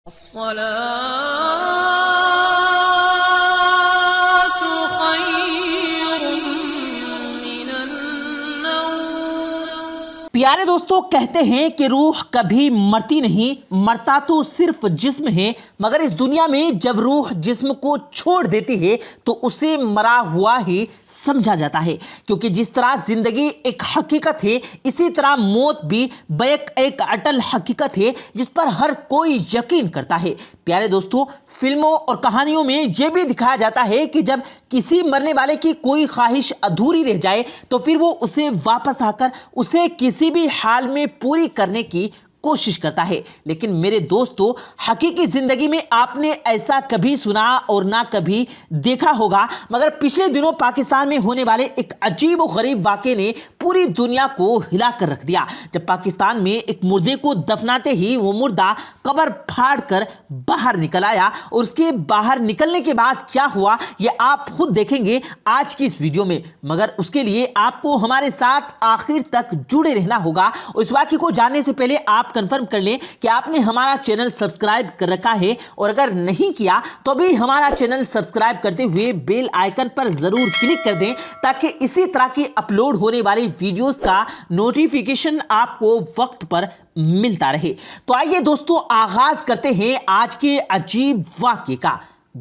الصلاة خير من النوم۔ پیارے دوستو، کہتے ہیں کہ روح کبھی مرتی نہیں، مرتا تو صرف جسم ہے، مگر اس دنیا میں جب روح جسم کو چھوڑ دیتی ہے تو اسے مرا ہوا ہی سمجھا جاتا ہے، کیونکہ جس طرح زندگی ایک حقیقت ہے اسی طرح موت بھی بیک ایک اٹل حقیقت ہے جس پر ہر کوئی یقین کرتا ہے۔ پیارے دوستو، فلموں اور کہانیوں میں یہ بھی دکھایا جاتا ہے کہ جب کسی مرنے والے کی کوئی خواہش ادھوری رہ جائے تو پھر وہ اسے واپس آ کر اسے کسی بھی حال میں پوری کرنے کی کوشش کرتا ہے۔ لیکن میرے دوستو، حقیقی زندگی میں آپ نے ایسا کبھی سنا اور نہ کبھی دیکھا ہوگا، مگر پچھلے دنوں پاکستان میں ہونے والے ایک عجیب و غریب واقعے نے پوری دنیا کو ہلا کر رکھ دیا۔ جب پاکستان میں ایک مردے کو دفناتے ہی وہ مردہ قبر پھاڑ کر باہر نکل آیا، اور اس کے باہر نکلنے کے بعد کیا ہوا یہ آپ خود دیکھیں گے آج کی اس ویڈیو میں، مگر اس کے لیے آپ کو ہمارے ساتھ آخر تک جڑے رہنا ہوگا۔ اور اس واقعے کو جاننے سے پہلے آپ کنفرم کر لیں کہ آپ نے ہمارا چینل سبسکرائب کر رکھا ہے، اور اگر نہیں کیا تو بھی ہمارا چینل سبسکرائب کرتے ہوئے بیل آئیکن پر ضرور کلک کر دیں تاکہ اسی طرح کی اپلوڈ ہونے والی ویڈیوز کا نوٹیفیکیشن آپ کو وقت پر ملتا رہے۔ تو آئیے دوستو، آغاز کرتے ہیں آج کے عجیب واقعے کا۔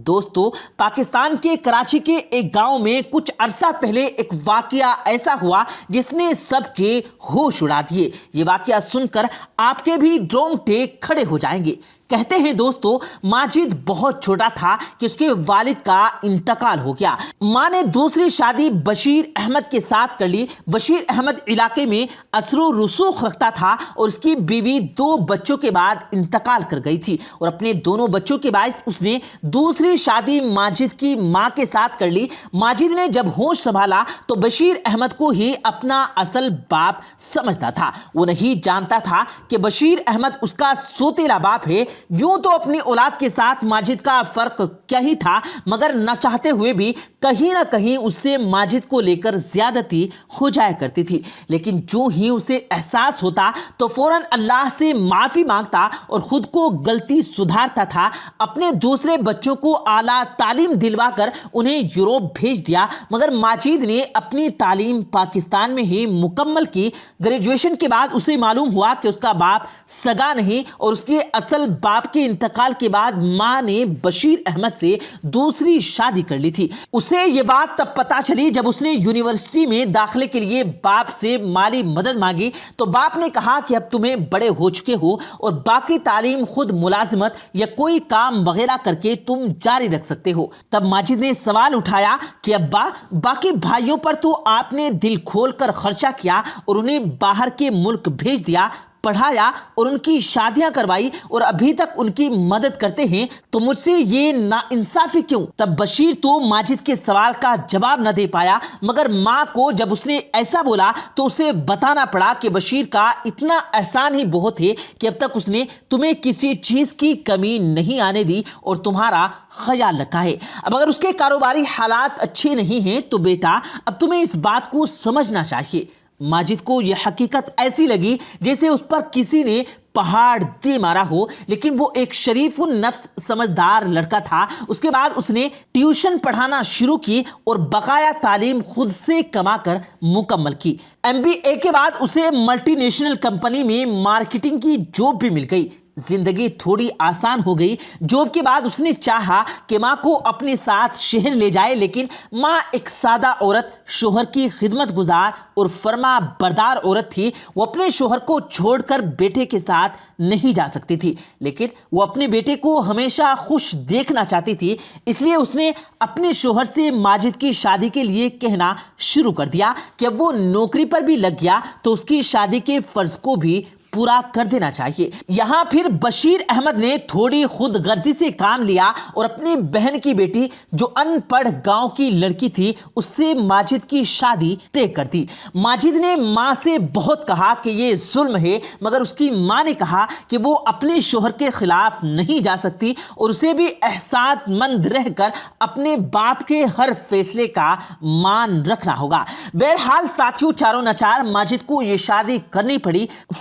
دوستو، پاکستان کے کراچی کے ایک گاؤں میں کچھ عرصہ پہلے ایک واقعہ ایسا ہوا جس نے سب کے ہوش اڑا دیے۔ یہ واقعہ سن کر آپ کے بھی رونگٹے کھڑے ہو جائیں گے۔ کہتے ہیں دوستو، ماجد بہت چھوٹا تھا کہ اس کے والد کا انتقال ہو گیا۔ ماں نے دوسری شادی بشیر احمد کے ساتھ کر لی۔ بشیر احمد علاقے میں اثر و رسوخ رکھتا تھا اور اس کی بیوی 2 بچوں کے بعد انتقال کر گئی تھی، اور اپنے دونوں بچوں کے باعث اس نے دوسری شادی ماجد کی ماں کے ساتھ کر لی۔ ماجد نے جب ہوش سنبھالا تو بشیر احمد کو ہی اپنا اصل باپ سمجھتا تھا۔ وہ نہیں جانتا تھا کہ بشیر احمد اس کا سوتیلا باپ ہے۔ یوں تو اپنی اولاد کے ساتھ ماجد کا فرق کیا ہی تھا، مگر نہ چاہتے ہوئے بھی کہیں نہ کہیں اس سے ماجد کو لے کر زیادتی ہو جایا کرتی تھی۔ لیکن جو ہی اسے احساس ہوتا تو فوراً اللہ سے معافی مانگتا اور خود کو غلطی سدھارتا تھا۔ اپنے دوسرے بچوں کو اعلیٰ تعلیم دلوا کر انہیں یوروپ بھیج دیا، مگر ماجد نے اپنی تعلیم پاکستان میں ہی مکمل کی۔ گریجویشن کے بعد اسے معلوم ہوا کہ اس کا باپ سگا نہیں، اور اس کے اصل باپ کے انتقال کے بعد ماں نے بشیر احمد سے دوسری شادی کر لی تھی۔ اسے یہ بات تب پتہ چلی جب اس نے یونیورسٹی میں داخلے کے لیے باپ سے مالی مدد مانگی، تو باپ نے کہا کہ اب تمہیں بڑے ہو چکے ہو اور باقی تعلیم خود ملازمت یا کوئی کام وغیرہ کر کے تم جاری رکھ سکتے ہو۔ تب ماجد نے سوال اٹھایا کہ ابا، باقی بھائیوں پر تو آپ نے دل کھول کر خرچہ کیا اور انہیں باہر کے ملک بھیج دیا، پڑھایا اور ان کی شادیاں کروائی، اور ابھی تک ان کی مدد کرتے ہیں، تو مجھ سے یہ ناانصافی کیوں؟ تب بشیر تو ماجد کے سوال کا جواب نہ دے پایا، مگر ماں کو جب اس نے ایسا بولا تو اسے بتانا پڑا کہ بشیر کا اتنا احسان ہی بہت ہے کہ اب تک اس نے تمہیں کسی چیز کی کمی نہیں آنے دی اور تمہارا خیال رکھا ہے۔ اب اگر اس کے کاروباری حالات اچھے نہیں ہیں تو بیٹا اب تمہیں اس بات کو سمجھنا چاہیے۔ ماجد کو یہ حقیقت ایسی لگی جیسے اس پر کسی نے پہاڑ دے مارا ہو، لیکن وہ ایک شریف النفس سمجھدار لڑکا تھا۔ اس کے بعد اس نے ٹیوشن پڑھانا شروع کی اور بقایا تعلیم خود سے کما کر مکمل کی۔ MBA کے بعد اسے ملٹی نیشنل کمپنی میں مارکیٹنگ کی جاب بھی مل گئی۔ زندگی تھوڑی آسان ہو گئی۔ جاب کے بعد اس نے چاہا کہ ماں کو اپنے ساتھ شہر لے جائے، لیکن ماں ایک سادہ عورت، شوہر کی خدمت گزار اور فرما بردار عورت تھی۔ وہ اپنے شوہر کو چھوڑ کر بیٹے کے ساتھ نہیں جا سکتی تھی، لیکن وہ اپنے بیٹے کو ہمیشہ خوش دیکھنا چاہتی تھی۔ اس لیے اس نے اپنے شوہر سے ماجد کی شادی کے لیے کہنا شروع کر دیا کہ اب وہ نوکری پر بھی لگ گیا تو اس کی شادی کے فرض کو بھی پورا کر دینا چاہیے۔ یہاں پھر بشیر احمد نے تھوڑی خود غرضی سے کام لیا اور اپنی بہن کی بیٹی جو ان پڑھ گاؤں کی لڑکی تھی اس سے ماجد کی شادی طے کر دی۔ ماجد نے ماں سے بہت کہا کہ یہ ظلم ہے، مگر اس کی ماں نے کہا کہ وہ اپنے شوہر کے خلاف نہیں جا سکتی اور اسے بھی احسان مند رہ کر اپنے باپ کے ہر فیصلے کا مان رکھنا ہوگا۔ بہرحال ساتھیوں، چاروں ناچار ماجد کو یہ شادی کرنی پڑی۔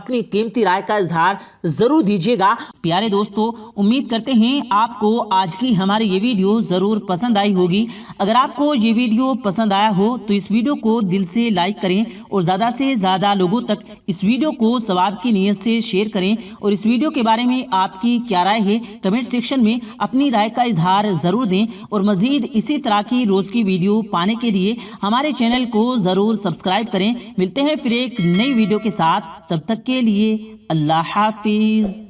اپنی قیمتی رائے کا اظہار ضرور دیجیے گا۔ پیارے دوستو، امید کرتے ہیں آپ کو آج کی ہماری یہ ویڈیو ضرور پسند آئی ہوگی۔ اگر آپ کو یہ ویڈیو پسند آیا ہو تو اس ویڈیو کو دل سے لائک کریں اور زیادہ سے زیادہ لوگوں تک اس ویڈیو کو ثواب کی نیت سے شیئر کریں، اور اس ویڈیو کے بارے میں آپ کی کیا رائے ہے کمنٹ سیکشن میں اپنی رائے کا اظہار ضرور دیں، اور مزید اسی طرح کی روز کی ویڈیو پانے کے لیے ہمارے چینل کو ضرور سبسکرائب کریں۔ ملتے ہیں پھر ایک نئی ویڈیو کے ساتھ، تب تک کے لیے اللہ حافظ۔